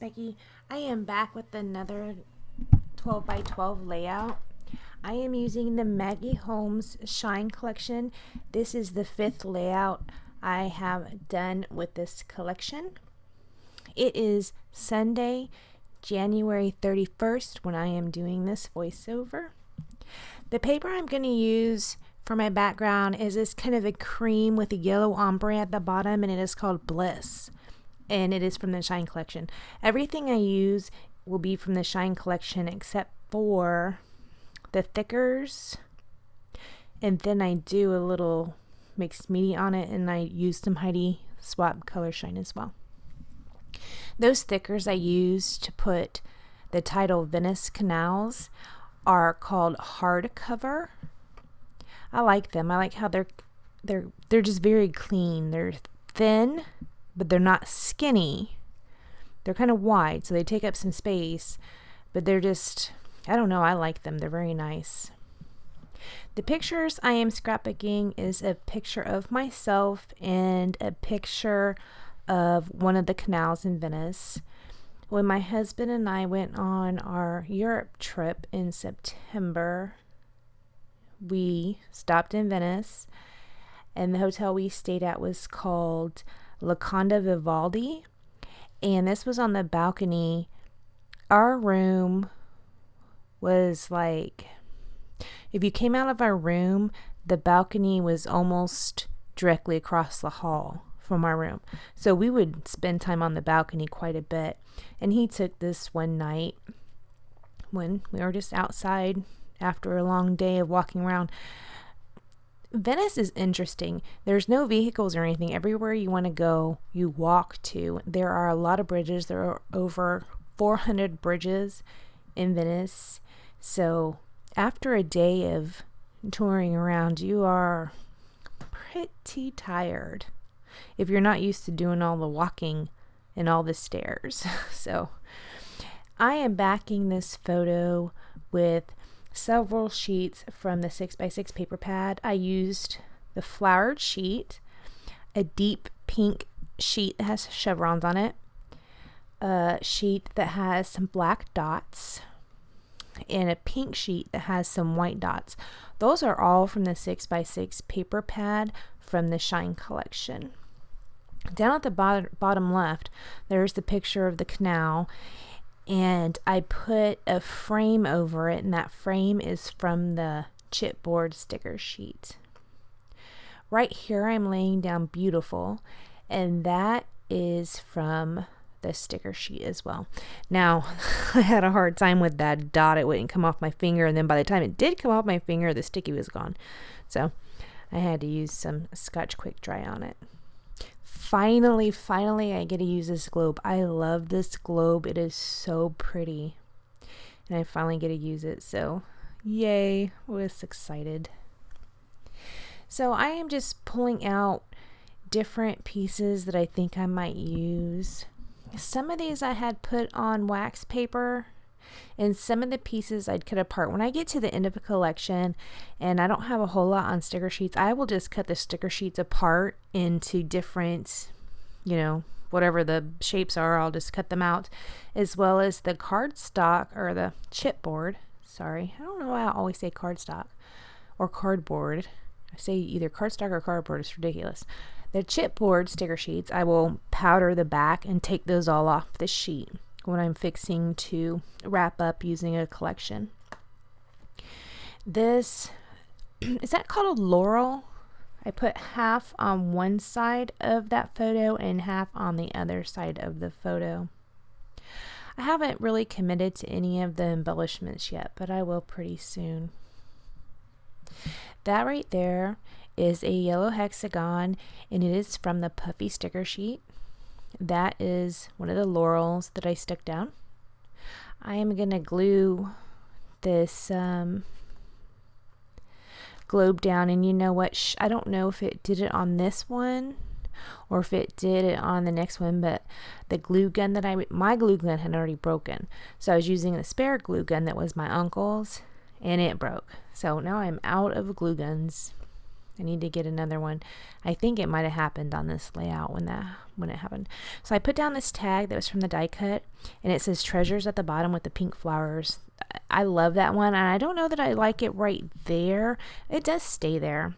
Becky. I am back with another 12 by 12 layout. I am using the Maggie Holmes Shine collection. This is the 5th layout I have done with this collection. It is Sunday, January 31st when I am doing this voiceover. The paper I'm going to use for my background is this kind of a cream with a yellow ombre at the bottom, and it is called Bliss. And it is from the Shine collection. Everything I use will be from the Shine collection except for the thickers. And then I do a little mixed media on it, and I use some Heidi Swap Color Shine as well. Those thickers I use to put the title Venice Canals are called hardcover. I like them. I like how they're just very clean. They're thin, but they're not skinny. They're kind of wide, so they take up some space, but they're just, I don't know, I like them. They're very nice. The pictures I am scrapbooking is a picture of myself and a picture of one of the canals in Venice. When my husband and I went on our Europe trip in September, we stopped in Venice, and the hotel we stayed at was called La Conda Vivaldi, and this was on the balcony. Our room was like, if you came out of our room, the balcony was almost directly across the hall from our room. So we would spend time on the balcony quite a bit. And he took this one night when we were just outside after a long day of walking around. Venice is interesting. There's no vehicles or anything. Everywhere you want to go, you walk to. There are a lot of bridges. There are over 400 bridges in Venice. So after a day of touring around, you are pretty tired if you're not used to doing all the walking and all the stairs. So I am backing this photo with several sheets from the 6x6 paper pad. I used the flowered sheet, a deep pink sheet that has chevrons on it, a sheet that has some black dots, and a pink sheet that has some white dots. Those are all from the 6x6 paper pad from the Shine collection. Down at the bottom left, there's the picture of the canal, and I put a frame over it, and that frame is from the chipboard sticker sheet. Right here I'm laying down Beautiful, and that is from the sticker sheet as well. Now, I had a hard time with that dot. It wouldn't come off my finger, and then by the time it did come off my finger, the sticky was gone. So I had to use some Scotch Quick Dry on it. Finally, I get to use this globe. I love this globe. It is so pretty. And I finally get to use it. So, yay. I was excited. So, I am just pulling out different pieces that I think I might use. Some of these I had put on wax paper, and some of the pieces I'd cut apart. When I get to the end of a collection and I don't have a whole lot on sticker sheets, I will just cut the sticker sheets apart into different, whatever the shapes are, I'll just cut them out, as well as the cardstock or the chipboard. Sorry, I don't know why I always say cardstock or cardboard. I say either cardstock or cardboard. It's ridiculous. The chipboard sticker sheets, I will powder the back and take those all off the sheet when I'm fixing to wrap up using a collection. This, is that called a laurel? I put half on one side of that photo and half on the other side of the photo. I haven't really committed to any of the embellishments yet, but I will pretty soon. That right there is a yellow hexagon, and it is from the puffy sticker sheet. That is one of the laurels that I stuck down. I am going to glue this globe down, and you know what? I don't know if it did it on this one or if it did it on the next one, but the glue gun my glue gun had already broken. So I was using the spare glue gun that was my uncle's, and it broke. So now I'm out of glue guns. I need to get another one. I think it might have happened on this layout when it happened. So I put down this tag that was from the die cut, and it says treasures at the bottom with the pink flowers. I love that one, and I don't know that I like it right there. It does stay there,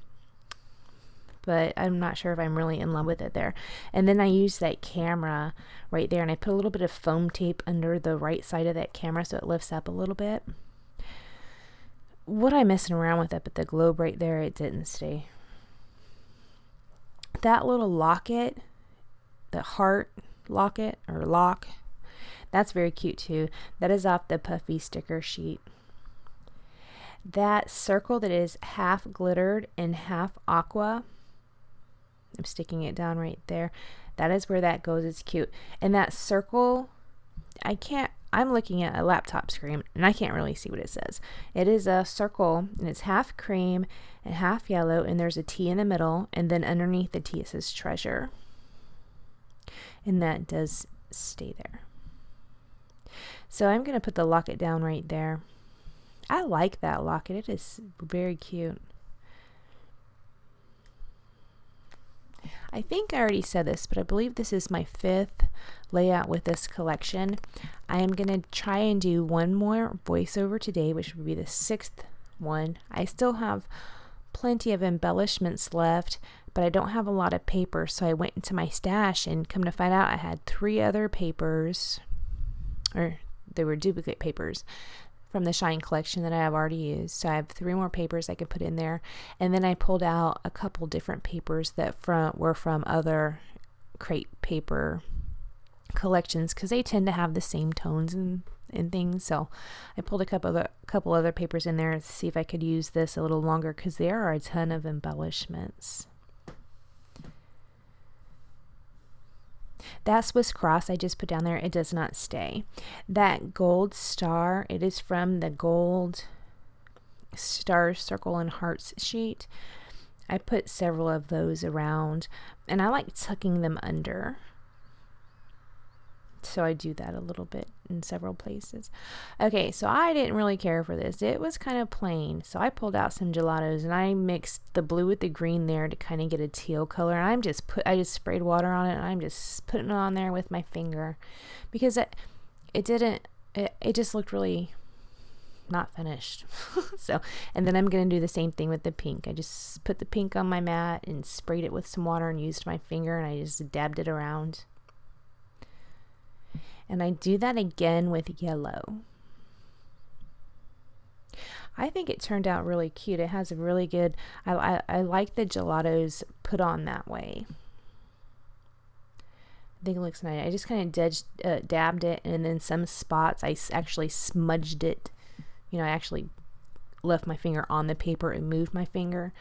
but I'm not sure if I'm really in love with it there. And then I used that camera right there, and I put a little bit of foam tape under the right side of that camera so it lifts up a little bit. What I'm messing around with up at the globe right there, it didn't stay. That little locket, the heart locket or lock, that's very cute too. That is off the puffy sticker sheet. That circle that is half glittered and half aqua, I'm sticking it down right there. That is where that goes. It's cute. And that circle, I'm looking at a laptop screen and I can't really see what it says. It is a circle and it's half cream and half yellow, and there's a T in the middle, and then underneath the T it says treasure. And that does stay there. So I'm going to put the locket down right there. I like that locket. It is very cute. I think I already said this, but I believe this is my 5th layout with this collection. I am going to try and do one more voiceover today, which would be the 6th one. I still have plenty of embellishments left, but I don't have a lot of paper, so I went into my stash and come to find out I had 3 other papers, or they were duplicate papers from the Shine collection that I have already used. So I have 3 more papers I could put in there. And then I pulled out a couple different papers that were from other crate paper collections, because they tend to have the same tones and things. So I pulled a couple other papers in there to see if I could use this a little longer, because there are a ton of embellishments. That Swiss cross I just put down there, it does not stay. That gold star, it is from the gold star, circle, and hearts sheet. I put several of those around, and I like tucking them under. So I do that a little bit in several places. Okay, so I didn't really care for this. It was kind of plain. So I pulled out some gelatos and I mixed the blue with the green there to kind of get a teal color. And I just sprayed water on it, and I'm just putting it on there with my finger, because it just looked really not finished. So, and then I'm going to do the same thing with the pink. I just put the pink on my mat and sprayed it with some water and used my finger, and I just dabbed it around. And I do that again with yellow. I think it turned out really cute. It has a really good, I like the gelatos put on that way. I think it looks nice. I just kind of dabbed it, and then some spots I actually smudged it. I actually left my finger on the paper and moved my finger.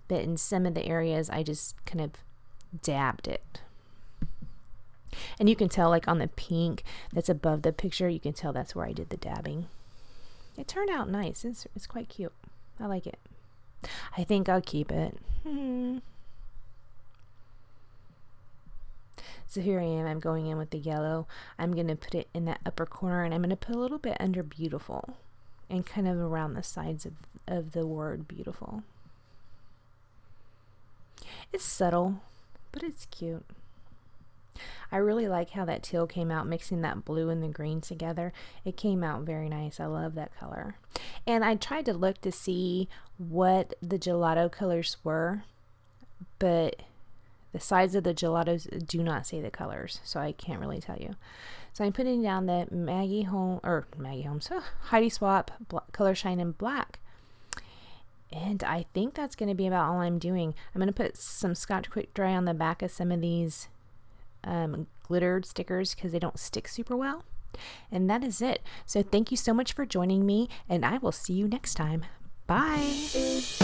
But in some of the areas, I just kind of dabbed it. And you can tell, like on the pink that's above the picture, you can tell that's where I did the dabbing. It turned out nice. It's quite cute. I like it. I think I'll keep it. So here I am. I'm going in with the yellow. I'm going to put it in that upper corner, and I'm going to put a little bit under beautiful and kind of around the sides of the word beautiful. It's subtle, but it's cute. I really like how that teal came out, mixing that blue and the green together. It came out very nice. I love that color. And I tried to look to see what the gelato colors were, but the sides of the gelatos do not say the colors, so I can't really tell you. So I'm putting down the Heidi Swap Color Shine in Black. And I think that's going to be about all I'm doing. I'm going to put some Scotch Quick Dry on the back of some of these glittered stickers, because they don't stick super well. And that is it. So thank you so much for joining me, and I will see you next time. Bye.